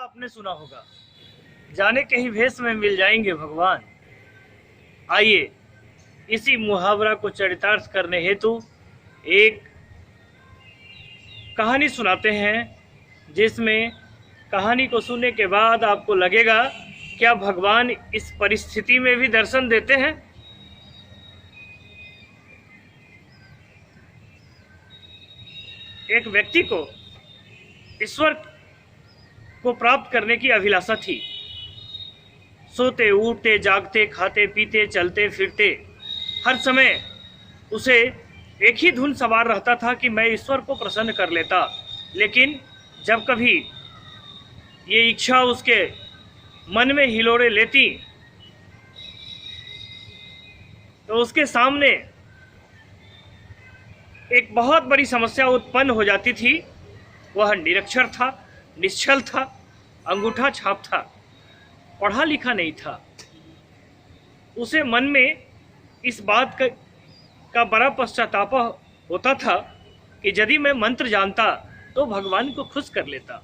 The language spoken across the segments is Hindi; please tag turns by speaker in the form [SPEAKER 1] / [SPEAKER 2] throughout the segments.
[SPEAKER 1] आपने सुना होगा, जाने कहीं भेष में मिल जाएंगे भगवान। आइए इसी मुहावरा को चरितार्थ करने हेतु एक कहानी सुनाते हैं, जिसमें कहानी को सुनने के बाद आपको लगेगा क्या भगवान इस परिस्थिति में भी दर्शन देते हैं। एक व्यक्ति को ईश्वर को प्राप्त करने की अभिलाषा थी। सोते उठते जागते खाते पीते चलते फिरते हर समय उसे एक ही धुन सवार रहता था कि मैं ईश्वर को प्रसन्न कर लेता। लेकिन जब कभी ये इच्छा उसके मन में हिलोड़े लेती तो उसके सामने एक बहुत बड़ी समस्या उत्पन्न हो जाती थी। वह निरक्षर था, निश्चल था, अंगूठा छाप था, पढ़ा लिखा नहीं था। उसे मन में इस बात का बड़ा पश्चाताप होता था कि यदि मैं मंत्र जानता तो भगवान को खुश कर लेता।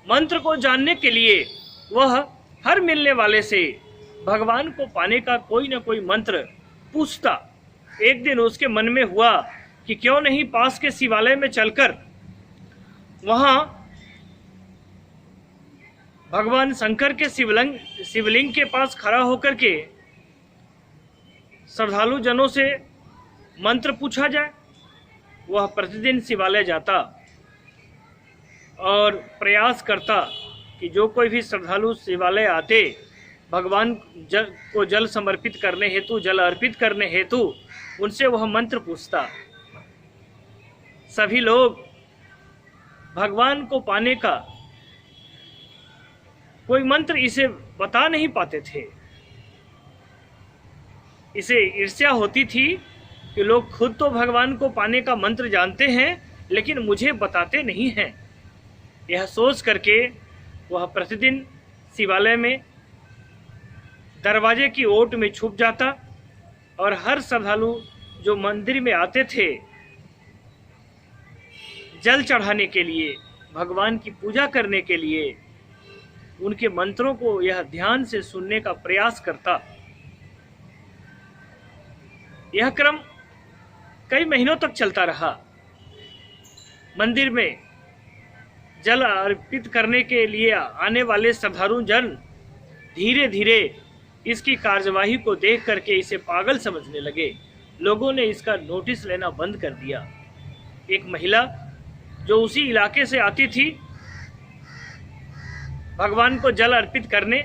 [SPEAKER 1] मंत्र को जानने के लिए वह हर मिलने वाले से भगवान को पाने का कोई न कोई मंत्र पूछता। एक दिन उसके मन में हुआ कि क्यों नहीं पास के शिवालय में चलकर वहां भगवान शंकर के शिवलिंग के पास खड़ा होकर के श्रद्धालु जनों से मंत्र पूछा जाए। वह प्रतिदिन शिवालय जाता और प्रयास करता कि जो कोई भी श्रद्धालु शिवालय आते भगवान को जल समर्पित करने हेतु, जल अर्पित करने हेतु उनसे वह मंत्र पूछता। सभी लोग भगवान को पाने का कोई मंत्र इसे बता नहीं पाते थे। इसे ईर्ष्या होती थी कि लोग खुद तो भगवान को पाने का मंत्र जानते हैं लेकिन मुझे बताते नहीं हैं। यह सोच करके वह प्रतिदिन शिवालय में दरवाजे की ओट में छुप जाता और हर श्रद्धालु जो मंदिर में आते थे जल चढ़ाने के लिए, भगवान की पूजा करने के लिए, उनके मंत्रों को यह ध्यान से सुनने का प्रयास करता। यह क्रम कई महीनों तक चलता रहा। मंदिर में जल अर्पित करने के लिए आने वाले श्रद्धालु जन धीरे धीरे इसकी कार्यवाही को देख करके इसे पागल समझने लगे। लोगों ने इसका नोटिस लेना बंद कर दिया। एक महिला जो उसी इलाके से आती थी भगवान को जल अर्पित करने,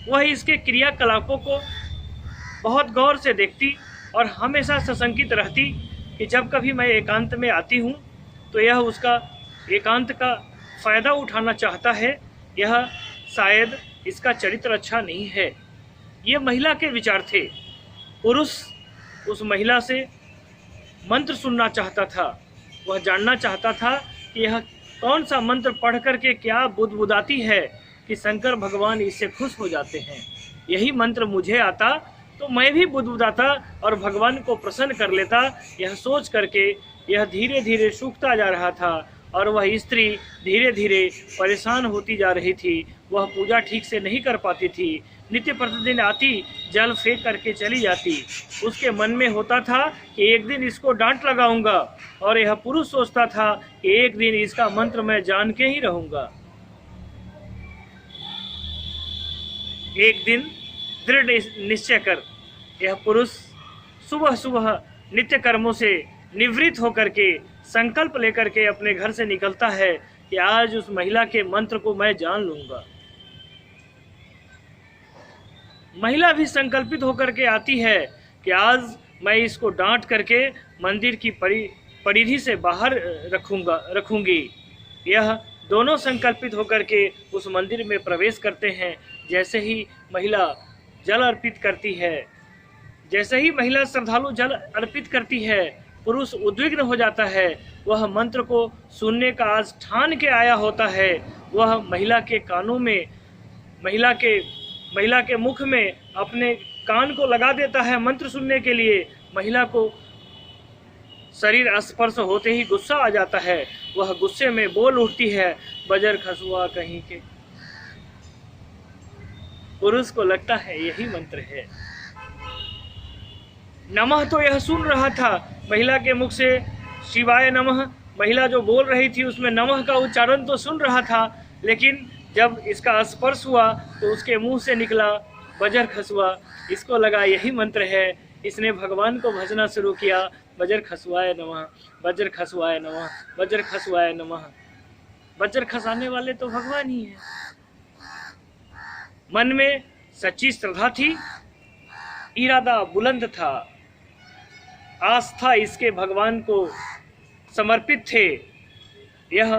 [SPEAKER 1] वह इसके क्रियाकलापों को बहुत गौर से देखती और हमेशा सशंकित रहती कि जब कभी मैं एकांत में आती हूँ तो यह उसका एकांत का फायदा उठाना चाहता है। यह शायद इसका चरित्र अच्छा नहीं है। ये महिला के विचार थे। पुरुष उस महिला से मंत्र सुनना चाहता था। वह जानना चाहता था कि यह कौन सा मंत्र पढ़ करके क्या बुदबुदाती है कि शंकर भगवान इससे खुश हो जाते हैं। यही मंत्र मुझे आता तो मैं भी बुदबुदाता और भगवान को प्रसन्न कर लेता। यह सोच करके यह धीरे धीरे सूखता जा रहा था और वह स्त्री धीरे धीरे परेशान होती जा रही थी। वह पूजा ठीक से नहीं कर पाती थी। नित्य प्रतिदिन आती, जल फेंक करके चली जाती। उसके मन में होता था कि एक दिन इसको डांट लगाऊंगा और यह पुरुष सोचता था कि एक दिन इसका मंत्र मैं जान के ही रहूंगा। एक दिन दृढ़ निश्चय कर यह पुरुष सुबह सुबह नित्य कर्मों से निवृत्त होकर के संकल्प लेकर के अपने घर से निकलता है कि आज उस महिला के मंत्र को मैं जान लूंगा। महिला भी संकल्पित होकर के आती है कि आज मैं इसको डांट करके मंदिर की परिधि से बाहर रखूंगी। यह दोनों संकल्पित होकर के उस मंदिर में प्रवेश करते हैं। जैसे ही महिला जल अर्पित करती है, जैसे ही महिला श्रद्धालु जल अर्पित करती है, पुरुष उद्विग्न हो जाता है। वह मंत्र को सुनने का आज ठान के आया होता है। वह महिला के कानों में, महिला के मुख में अपने कान को लगा देता है मंत्र सुनने के लिए। महिला को शरीर स्पर्श होते ही गुस्सा आ जाता है वह गुस्से में बोल उठती है, बजर खसुआ कहीं के। पुरुष को लगता है यही मंत्र है। नमः तो यह सुन रहा था, महिला के मुख से शिवाय नमः, महिला जो बोल रही थी उसमें नमः का उच्चारण तो सुन रहा था, लेकिन जब इसका स्पर्श हुआ तो उसके मुंह से निकला बजर खसुआ। इसको लगा यही मंत्र है, इसने भगवान को भजना शुरू किया, बजर खसुआए नमः, बजर खसुआए नमः, बजर खसुआए नमः। बजर खसाने वाले तो भगवान ही हैं। मन में सच्ची श्रद्धा थी, इरादा बुलंद था, आस्था इसके भगवान को समर्पित थे। यह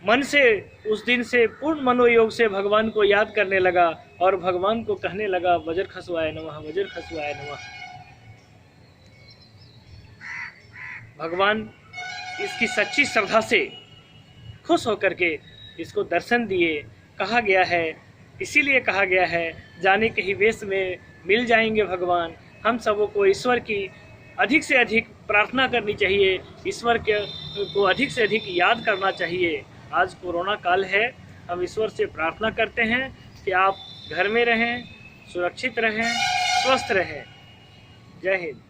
[SPEAKER 1] मन से उस दिन से पूर्ण मनोयोग से भगवान को याद करने लगा और भगवान को कहने लगा, बजर खसुआए नमः, बजर खसुआए नमः। भगवान इसकी सच्ची श्रद्धा से खुश होकर के इसको दर्शन दिए। कहा गया है, इसीलिए कहा गया है, जाने के ही वेश में मिल जाएंगे भगवान। हम सबों को ईश्वर की अधिक से अधिक प्रार्थना करनी चाहिए, ईश्वर को अधिक से अधिक याद करना चाहिए। आज कोरोना काल है, हम ईश्वर से प्रार्थना करते हैं कि आप घर में रहें, सुरक्षित रहें, स्वस्थ रहें। जय हिंद।